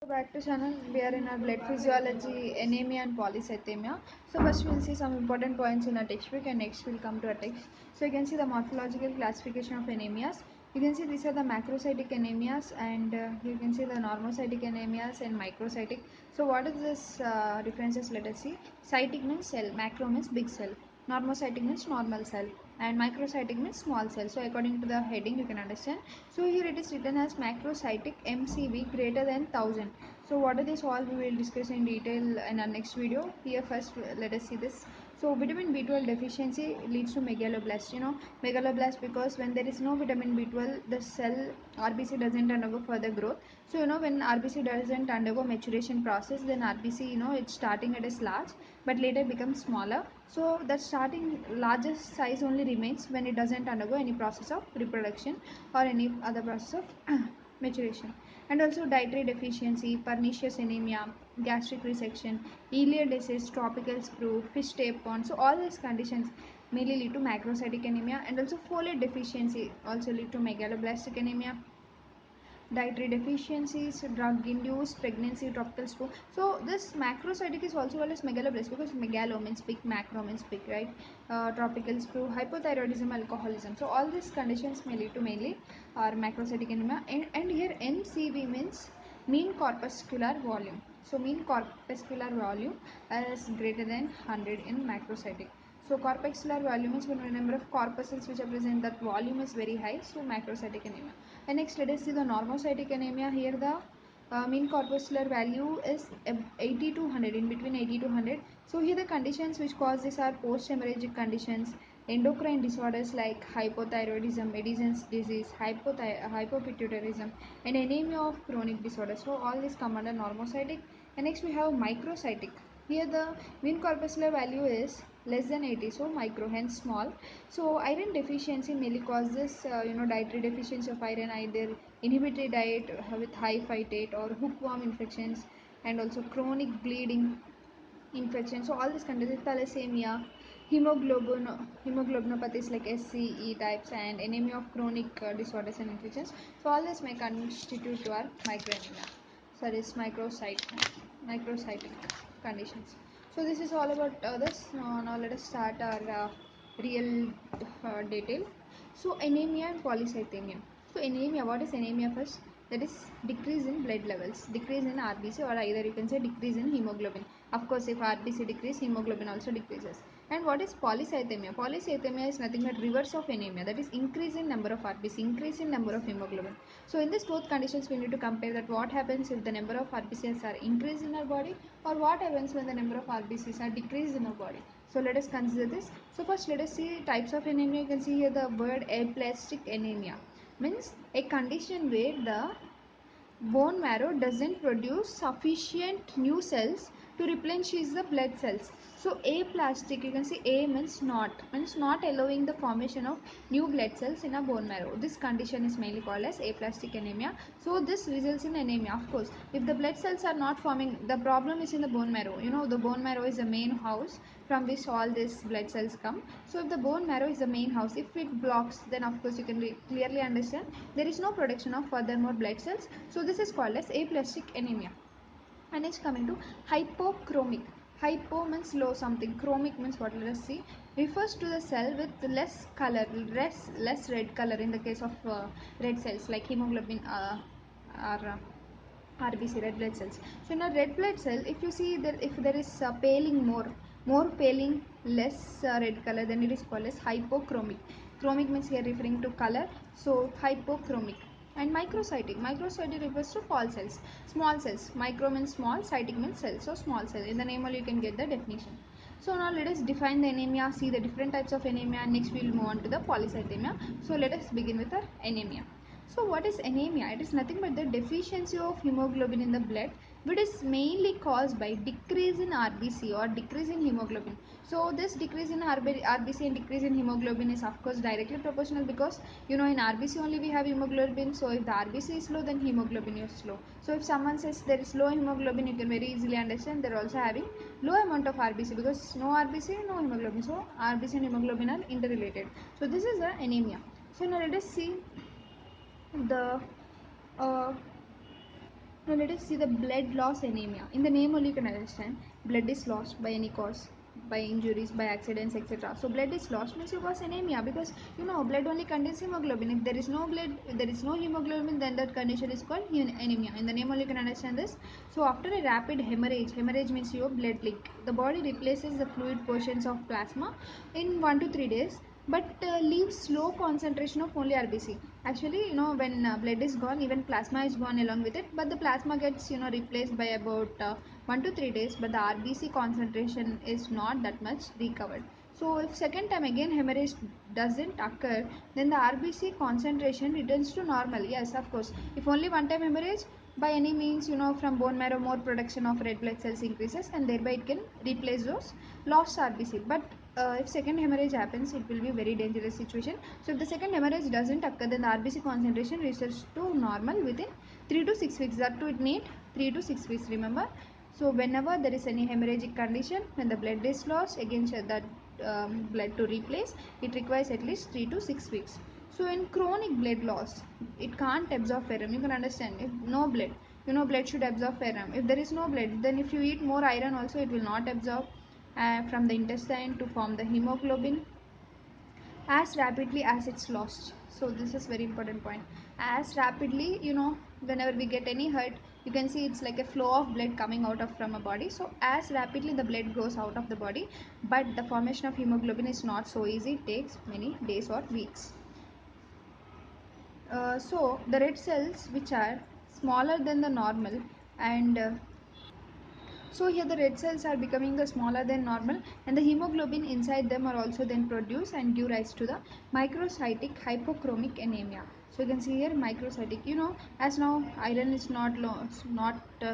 Back to channel. We are in our blood physiology, anemia and polycythemia. So first we'll see some important points in our textbook and next we'll come to our text. So you can see the morphological classification of anemias. You can see these are the macrocytic anemias and you can see the normocytic anemias and microcytic. So what is this differences? Let us see. Cytic means cell, macro means big cell, normocytic means normal cell, and microcytic means small cell. So according to the heading you can understand. So here it is written as macrocytic MCV greater than 1000. So what are these all we will discuss in detail in our next video. Here first let us see this. So vitamin B12 deficiency leads to megaloblast. Megaloblast because when there is no vitamin B12 the cell RBC doesn't undergo further growth. So when RBC doesn't undergo maturation process, then RBC it's starting at a large but later becomes smaller. So the starting largest size only remains when it doesn't undergo any process of reproduction or any other process of maturation. And also dietary deficiency, pernicious anemia, gastric resection, ileal disease, tropical sprue, fish tape pond. So all these conditions mainly lead to macrocytic anemia, and also folate deficiency also lead to megaloblastic anemia. Dietary deficiencies, drug induced pregnancy, tropical sprue. So this macrocytic is also called as megaloblast because megalo means big, macro means big, right? Tropical sprue, hypothyroidism, alcoholism. So all these conditions may lead to mainly are macrocytic anemia. And here MCV means mean corpuscular volume. So mean corpuscular volume is greater than 100 in macrocytic. So corpuscular volume is when the number of corpuscles which are present, that volume is very high. So macrocytic anemia. And next let us see the normocytic anemia. Here the mean corpuscular value is 80 to 100, in between 80 to 100. So here the conditions which cause this are post-hemorrhagic conditions, endocrine disorders like hypothyroidism, Addison's disease, hypopituitarism, and anemia of chronic disorders. So all these come under normocytic. And next we have microcytic. Here the mean corpuscular value is less than 80, so micro, hence small. So iron deficiency mainly causes dietary deficiency of iron, either inhibitory diet with high phytate or hookworm infections, and also chronic bleeding infection. So all these conditions, thalassemia, hemoglobinopathies like SCE types, and anemia of chronic disorders and infections. So all this may constitute to our microanemia. So this microcytic conditions. So this is all about this. Now let us start our real detail. So anemia and polycythemia. So anemia, what is anemia first? That is decrease in blood levels, decrease in RBC, or either you can say decrease in hemoglobin. Of course, if RBC decreases, hemoglobin also decreases. And what is polycythemia? Polycythemia is nothing but reverse of anemia, that is increase in number of RBC, increase in number of hemoglobin. So in this both conditions we need to compare that what happens if the number of RBCs are increased in our body, or what happens when the number of RBCs are decreased in our body. So let us consider this. So first let us see types of anemia. You can see here the word aplastic anemia means a condition where the bone marrow doesn't produce sufficient new cells to replenish the blood cells. So aplastic, you can see A means not allowing the formation of new blood cells in a bone marrow. This condition is mainly called as aplastic anemia. So this results in anemia. Of course, if the blood cells are not forming, the problem is in the bone marrow. The bone marrow is the main house from which all these blood cells come. So if the bone marrow is the main house, if it blocks, then of course you can clearly understand there is no production of furthermore blood cells. So this is called as aplastic anemia. And next coming to hypochromic. Hypo means low something, chromic means what? Let us see. Refers to the cell with less color, less red color in the case of red cells like hemoglobin or RBC, red blood cells. So in a red blood cell, if you see that if there is paling more paling, less red color, then it is called as hypochromic. Chromic means here referring to color, so hypochromic. And microcytic refers to small cells. Micro means small, cytic means cell, so small cell. In the name only you can get the definition. So now let us define the anemia, see the different types of anemia, and next we will move on to the polycythemia. So let us begin with our anemia. So what is anemia? It is nothing but the deficiency of hemoglobin in the blood, which is mainly caused by decrease in RBC or decrease in hemoglobin. So this decrease in RBC and decrease in hemoglobin is of course directly proportional, because in RBC only we have hemoglobin. So if the RBC is low, then hemoglobin is low. So if someone says there is low hemoglobin, you can very easily understand they are also having low amount of RBC, because no RBC, no hemoglobin. So RBC and hemoglobin are interrelated. So this is the anemia. So now let us see the uh, Now let us see the blood loss anemia. In the name only you can understand blood is lost by any cause, by injuries, by accidents, etc. So blood is lost means you cause anemia, because blood only contains hemoglobin. If there is no blood, if there is no hemoglobin, then that condition is called anemia. In the name only you can understand this. So after a rapid hemorrhage means your blood leak. The body replaces the fluid portions of plasma in 1 to 3 days, but leaves slow concentration of only RBC. Actually, when blood is gone, even plasma is gone along with it, but the plasma gets replaced by about 1 to 3 days, but the RBC concentration is not that much recovered. So if second time again hemorrhage doesn't occur, then the RBC concentration returns to normal. Yes, of course. If only one time hemorrhage, by any means, from bone marrow more production of red blood cells increases, and thereby it can replace those lost RBC. But if second hemorrhage happens, it will be very dangerous situation. So if the second hemorrhage doesn't occur, then the RBC concentration returns to normal within 3 to 6 weeks. That too it need 3 to 6 weeks, remember. So whenever there is any hemorrhagic condition, when the blood is lost, again that blood to replace, it requires at least 3 to 6 weeks. So in chronic blood loss, it can't absorb ferrum. You can understand, if no blood, blood should absorb ferrum. If there is no blood, then if you eat more iron also, it will not absorb from the intestine to form the hemoglobin as rapidly as it's lost. So this is very important point. As rapidly, whenever we get any hurt, you can see it's like a flow of blood coming out of from a body. So as rapidly the blood goes out of the body, but the formation of hemoglobin is not so easy. It takes many days or weeks. So the red cells, which are smaller than the normal, and so here the red cells are becoming the smaller than normal, and the hemoglobin inside them are also then produced and give rise to the microcytic hypochromic anemia. So you can see here microcytic, as now iron is not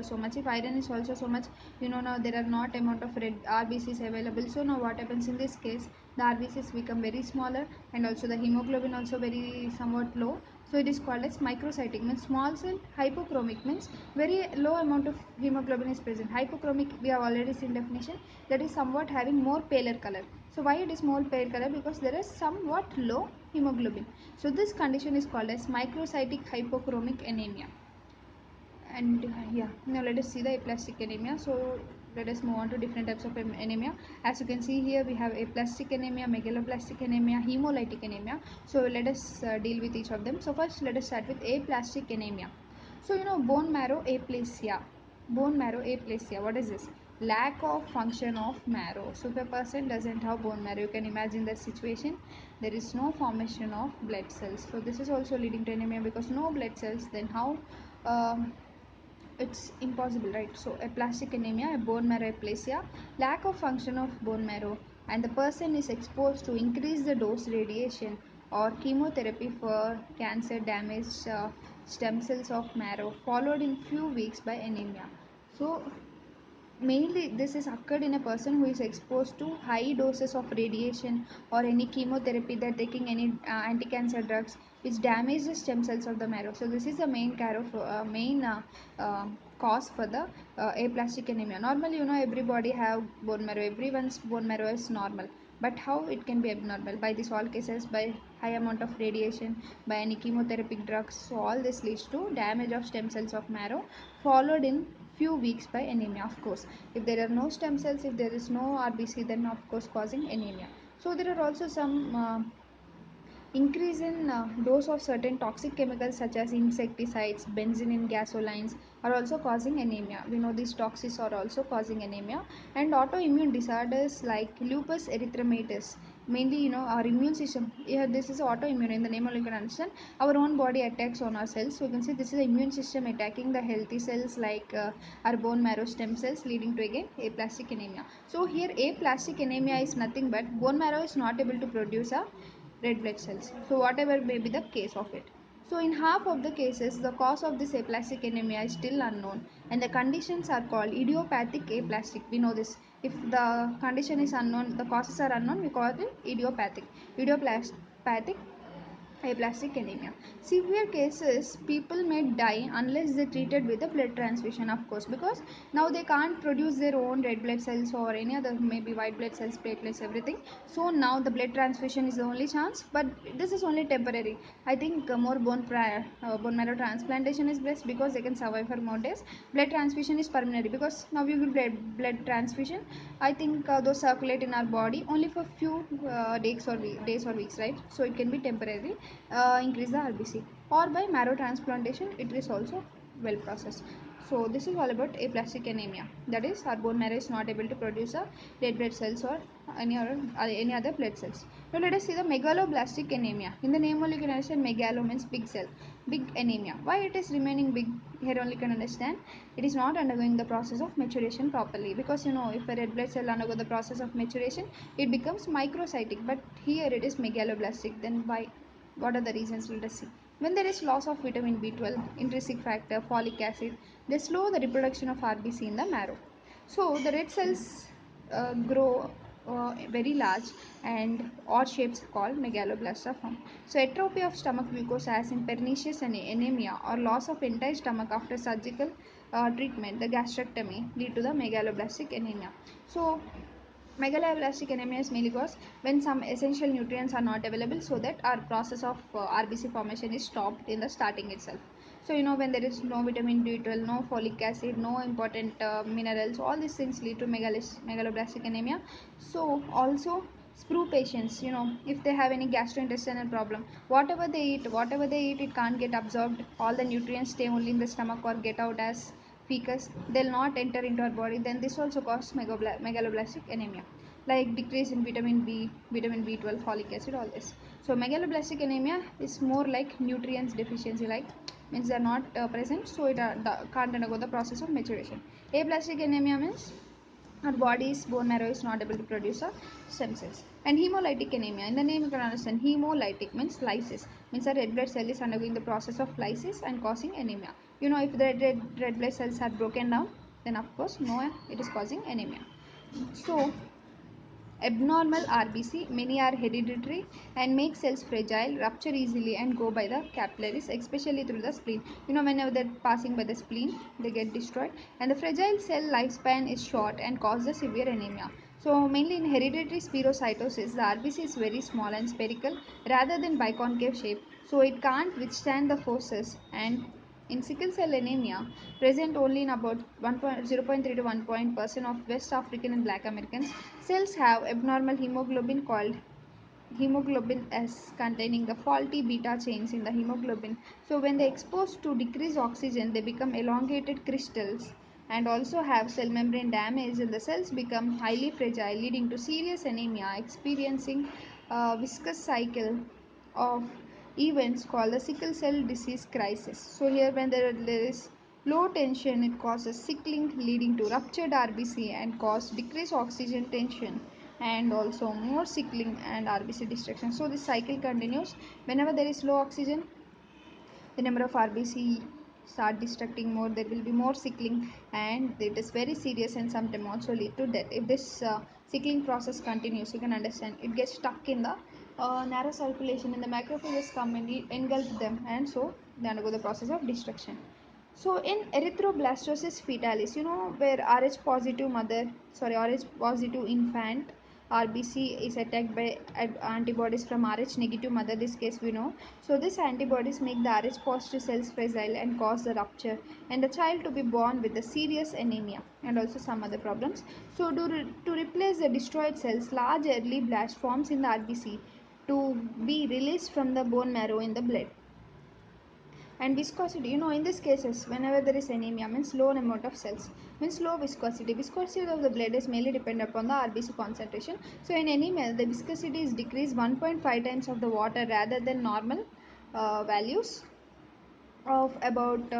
so much. If iron is also so much, now there are not amount of red RBCs available. So now what happens in this case, the RBCs become very smaller, and also the hemoglobin also very somewhat low. So it is called as microcytic, means small cell. Hypochromic means very low amount of hemoglobin is present. Hypochromic, we have already seen definition, that is somewhat having more paler color. So why it is more pale color? Because there is somewhat low hemoglobin. So this condition is called as microcytic hypochromic anemia. And yeah, now let us see the aplastic anemia. So let us move on to different types of anemia. As you can see here, we have aplastic anemia, megaloblastic anemia, hemolytic anemia. So let us deal with each of them. So first let us start with aplastic anemia. So bone marrow aplasia. Bone marrow aplasia, what is this? Lack of function of marrow. So if a person doesn't have bone marrow, you can imagine the situation. There is no formation of blood cells. So this is also leading to anemia, because no blood cells, then how um, it's impossible, right? So aplastic anemia, a bone marrow aplasia, lack of function of bone marrow, and the person is exposed to increase the dose radiation or chemotherapy for cancer damaged stem cells of marrow, followed in few weeks by anemia. So mainly this is occurred in a person who is exposed to high doses of radiation or any chemotherapy, they're taking any anti-cancer drugs which damage the stem cells of the marrow. So this is the main cause for the aplastic anemia. Normally, everybody have bone marrow, everyone's bone marrow is normal, but how it can be abnormal? By these all cases, by high amount of radiation, by any chemotherapeutic drugs. So all this leads to damage of stem cells of marrow, followed in few weeks by anemia. Of course, if there are no stem cells, if there is no RBC, then of course causing anemia. So there are also some increase in dose of certain toxic chemicals such as insecticides, benzene in gasolines are also causing anemia. We know these toxins are also causing anemia. And autoimmune disorders like lupus erythematosus, mainly our immune system, here this is autoimmune, in the name only you can understand, our own body attacks on our cells. So you can see this is the immune system attacking the healthy cells like our bone marrow stem cells, leading to again aplastic anemia. So here aplastic anemia is nothing but bone marrow is not able to produce a red blood cells. So whatever may be the case of it. So in half of the cases, the cause of this aplastic anemia is still unknown, and the conditions are called idiopathic aplastic. We know this. If the condition is unknown, the causes are unknown, we call it idiopathic. Idiopathic aplastic anemia. Severe cases, people may die unless they treated with a blood transfusion, of course, because now they can't produce their own red blood cells or any other, maybe white blood cells, platelets, everything. So now the blood transfusion is the only chance, but this is only temporary. I think more bone marrow transplantation is best because they can survive for more days. Blood transfusion is permanent because now we will blood transfusion. I think those circulate in our body only for few days or weeks, right? So it can be temporary, increase the RBC, or by marrow transplantation it is also well processed. So this is all about aplastic anemia, that is our bone marrow is not able to produce a red blood cells or any other blood cells. Now let us see the megaloblastic anemia. In the name only you can understand megalo means big cell, big anemia. Why it is remaining big? Here only you can understand it is not undergoing the process of maturation properly, because if a red blood cell undergo the process of maturation it becomes microcytic, but here it is megaloblastic. Then why? What are the reasons? Let us see. When there is loss of vitamin B12, intrinsic factor, folic acid, they slow the reproduction of RBC in the marrow. So the red cells grow very large and odd shapes called megaloblast form. So atrophy of stomach mucosa as in pernicious anemia or loss of entire stomach after surgical treatment, the gastrectomy, lead to the megaloblastic anemia. So megaloblastic anemia is mainly caused when some essential nutrients are not available, so that our process of RBC formation is stopped in the starting itself. So when there is no vitamin B12, no folic acid, no important minerals, all these things lead to megaloblastic anemia. So also sprue patients, if they have any gastrointestinal problem, whatever they eat it can't get absorbed, all the nutrients stay only in the stomach or get out as fecus, they'll not enter into our body, then this also causes megaloblastic anemia, like decrease in vitamin B, vitamin B12, folic acid, all this. So megaloblastic anemia is more like nutrients deficiency, like means they are not present, so it can't undergo the process of maturation. Aplastic anemia means our body's bone marrow is not able to produce a stem cells. And hemolytic anemia, in the name you can understand, hemolytic means lysis, means a red blood cell is undergoing the process of lysis and causing anemia. If the red blood cells are broken down, then of course no, it is causing anemia. So abnormal RBC, many are hereditary and make cells fragile, rupture easily and go by the capillaries, especially through the spleen. Whenever they're passing by the spleen, they get destroyed, and the fragile cell lifespan is short and causes severe anemia. So mainly in hereditary spherocytosis, the RBC is very small and spherical rather than biconcave shape, so it can't withstand the forces. And in sickle cell anemia, present only in about 0.3 to 1% of West African and Black Americans, cells have abnormal hemoglobin called hemoglobin S, containing the faulty beta chains in the hemoglobin. So when they exposed to decreased oxygen, they become elongated crystals and also have cell membrane damage, and the cells become highly fragile, leading to serious anemia, experiencing a viscous cycle of events called the sickle cell disease crisis. So here when there is low tension, it causes sickling, leading to ruptured RBC and cause decreased oxygen tension and also more sickling and RBC destruction. So this cycle continues. Whenever there is low oxygen, the number of RBC start destructing more, there will be more sickling, and it is very serious and sometimes also lead to death. If this sickling process continues, you can understand it gets stuck in the narrow circulation, and the macrophages come and engulf them, and so they undergo the process of destruction. So in erythroblastosis fetalis, where Rh positive Rh positive infant RBC is attacked by antibodies from Rh negative mother, this case we know. So these antibodies make the Rh positive cells fragile and cause the rupture, and the child to be born with a serious anemia and also some other problems. So to replace the destroyed cells, large early blast forms in the RBC to be released from the bone marrow in the blood. And viscosity, in these cases whenever there is anemia, means low amount of cells, means low viscosity of the blood is mainly dependent upon the RBC concentration. So in anemia the viscosity is decreased 1.5 times of the water rather than normal values of about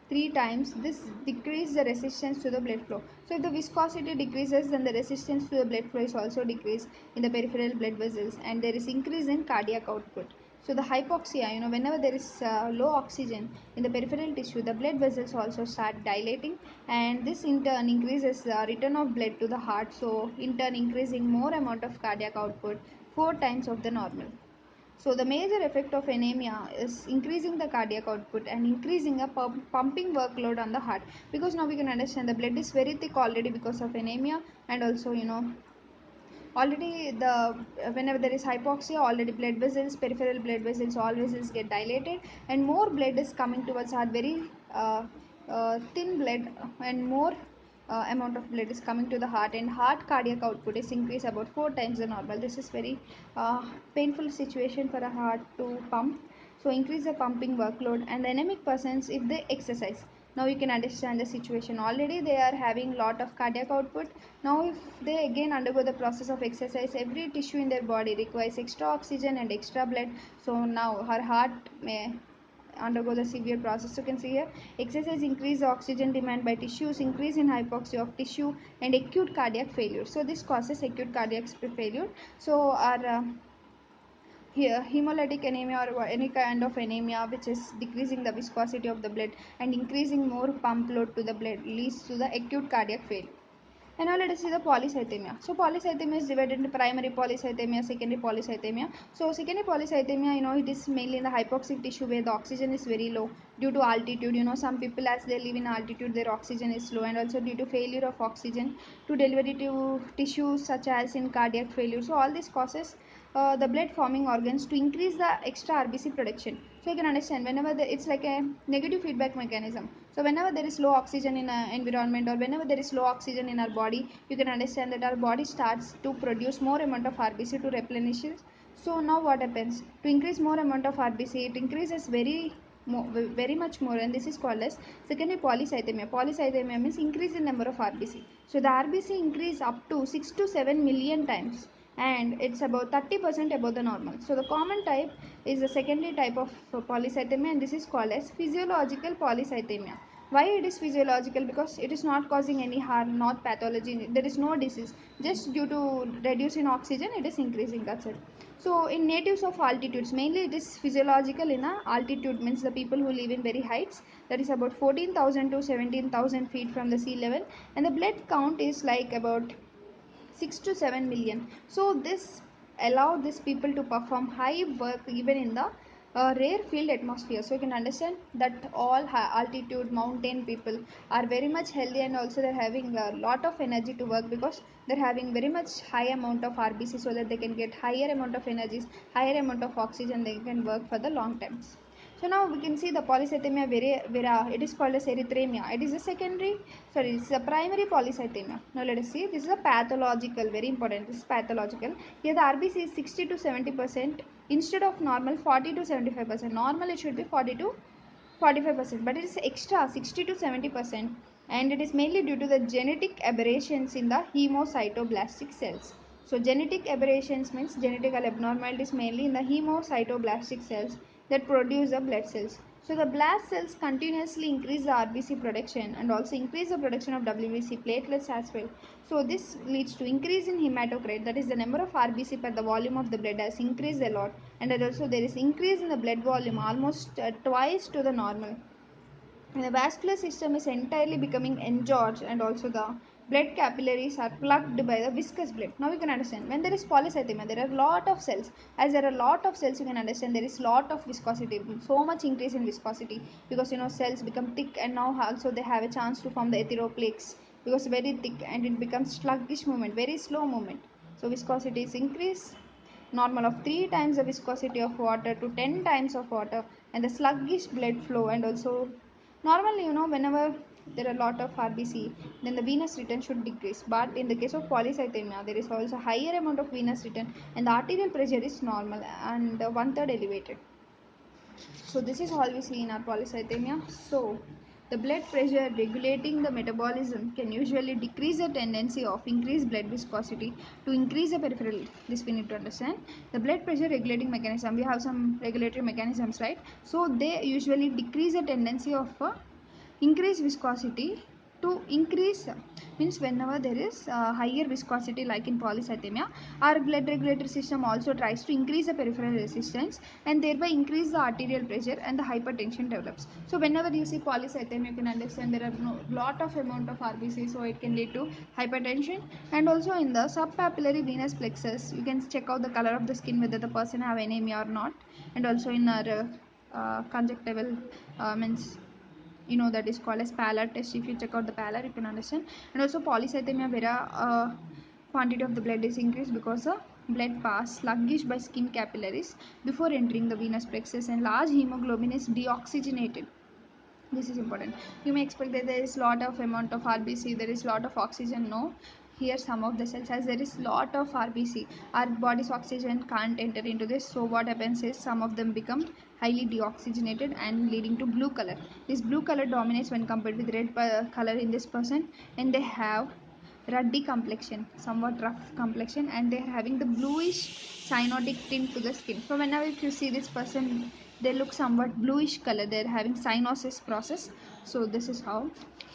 3 times. This decreases the resistance to the blood flow. So if the viscosity decreases, then the resistance to the blood flow is also decreased in the peripheral blood vessels, and there is increase in cardiac output. So the hypoxia, whenever there is low oxygen in the peripheral tissue, the blood vessels also start dilating, and this in turn increases the return of blood to the heart, so in turn increasing more amount of cardiac output, 4 times of the normal. So the major effect of anemia is increasing the cardiac output and increasing a pumping workload on the heart, because now we can understand the blood is very thick already because of anemia, and also already whenever there is hypoxia, already blood vessels, peripheral blood vessels, all vessels get dilated, and more blood is coming towards heart, very thin blood, and more amount of blood is coming to the heart, and heart cardiac output is increased about 4 times the normal. This is very painful situation for a heart to pump. So increase the pumping workload, and the anemic persons, if they exercise, now you can understand the situation, already they are having lot of cardiac output. Now if they again undergo the process of exercise, every tissue in their body requires extra oxygen and extra blood, so now her heart may undergo the severe process. You can see here, exercise increase the oxygen demand by tissues, increase in hypoxia of tissue, and acute cardiac failure. So this causes acute cardiac failure. So our hemolytic anemia, or any kind of anemia which is decreasing the viscosity of the blood and increasing more pump load to the blood, leads to the acute cardiac failure. And now let us see the polycythemia. So polycythemia is divided into primary polycythemia, secondary polycythemia. So secondary polycythemia, it is mainly in the hypoxic tissue where the oxygen is very low due to altitude. Some people, as they live in altitude, their oxygen is low, and also due to failure of oxygen to delivery to tissues such as in cardiac failure. So all this causes the blood forming organs to increase the extra RBC production. So you can understand, whenever it's like a negative feedback mechanism. So whenever there is low oxygen in an environment, or whenever there is low oxygen in our body, you can understand that our body starts to produce more amount of RBC to replenish it. So now what happens? To increase more amount of RBC, it increases very much more, and this is called as secondary polycythemia. Polycythemia means increase in number of RBC. So the RBC increase up to 6 to 7 million times, and it's about 30% above the normal. So the common type is the secondary type of polycythemia, and this is called as physiological polycythemia. Why it is physiological? Because it is not causing any harm, not pathology, there is no disease, just due to reducing oxygen it is increasing, that's it. So in natives of altitudes, mainly it is physiological in a altitude, means the people who live in very heights, that is about 14,000 to 17,000 feet from the sea level, and the blood count is like about 6 to 7 million. So this allow these people to perform high work even in the rare field atmosphere. So you can understand that all high altitude mountain people are very much healthy, and also they're having a lot of energy to work, because they're having very much high amount of RBC, so that they can get higher amount of energies, higher amount of oxygen, they can work for the long times. So now we can see the polycythemia vera. It is called as erythemia. It is a secondary, sorry, it's a primary polycythemia. Now let us see. This is a pathological, very important. This is pathological. Here the RBC is 60 to 70% instead of normal 40 to 75%. Normal it should be 40 to 45%, but it is extra 60 to 70%, and it is mainly due to the genetic aberrations in the hemocytoblastic cells. So genetic aberrations means genetical abnormalities mainly in the hemocytoblastic cells that produce the blood cells. So the blast cells continuously increase the RBC production and also increase the production of WBC platelets as well. So this leads to increase in hematocrit, that is the number of RBC per the volume of the blood has increased a lot, and also there is increase in the blood volume almost twice to the normal. And the vascular system is entirely becoming engorged, and also the blood capillaries are plugged by the viscous blood. Now you can understand, when there is polycythemia, there are a lot of cells. As there are a lot of cells, you can understand there is lot of viscosity, so much increase in viscosity, because cells become thick, and now also they have a chance to form the erythroplaques, because very thick, and it becomes sluggish movement, very slow movement. So viscosity is increased normal of 3 times the viscosity of water to 10 times of water, and the sluggish blood flow, and also normally whenever there are a lot of RBC, then the venous return should decrease, but in the case of polycythemia there is also higher amount of venous return, and the arterial pressure is normal and 1/3 elevated. So this is all we see in our polycythemia. So the blood pressure regulating the metabolism can usually decrease the tendency of increased blood viscosity to increase the peripheral. This we need to understand. The blood pressure regulating mechanism, we have some regulatory mechanisms, right? So they usually decrease the tendency of increased viscosity to increase, means whenever there is higher viscosity like in polycythemia, our blood regulatory system also tries to increase the peripheral resistance and thereby increase the arterial pressure and the hypertension develops. So whenever you see polycythemia, you can understand there are lot of amount of RBC, so it can lead to hypertension. And also in the subpapillary venous plexus, you can check out the color of the skin whether the person have anemia or not. And also in our conjunctival, means that is called as pallor test. If you check out the pallor, you can understand. And also polycythemia vera, quantity of the blood is increased because the blood pass sluggish by skin capillaries before entering the venous plexus, and large hemoglobin is deoxygenated. This is important. You may expect that there is lot of amount of RBC, there is lot of oxygen. No, here some of the cells, as there is lot of RBC, our body's oxygen can't enter into this, so what happens is some of them become highly deoxygenated and leading to blue color. This blue color dominates when compared with red color in this person, and they have ruddy complexion, somewhat rough complexion, and they are having the bluish cyanotic tint to the skin. So whenever if you see this person, they look somewhat bluish color, they are having cyanosis process. So this is how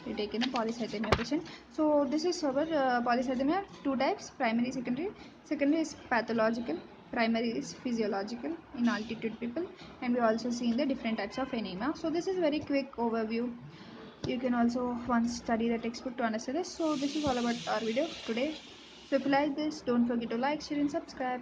we take in a polycythemia patient. So this is our polycythemia, two types: primary, secondary. Secondary is pathological, primary is physiological in altitude people, and we also see in the different types of anemia. So this is very quick overview. You can also once study the textbook to understand this. So this is all about our video today. So if you like this, don't forget to like, share and subscribe.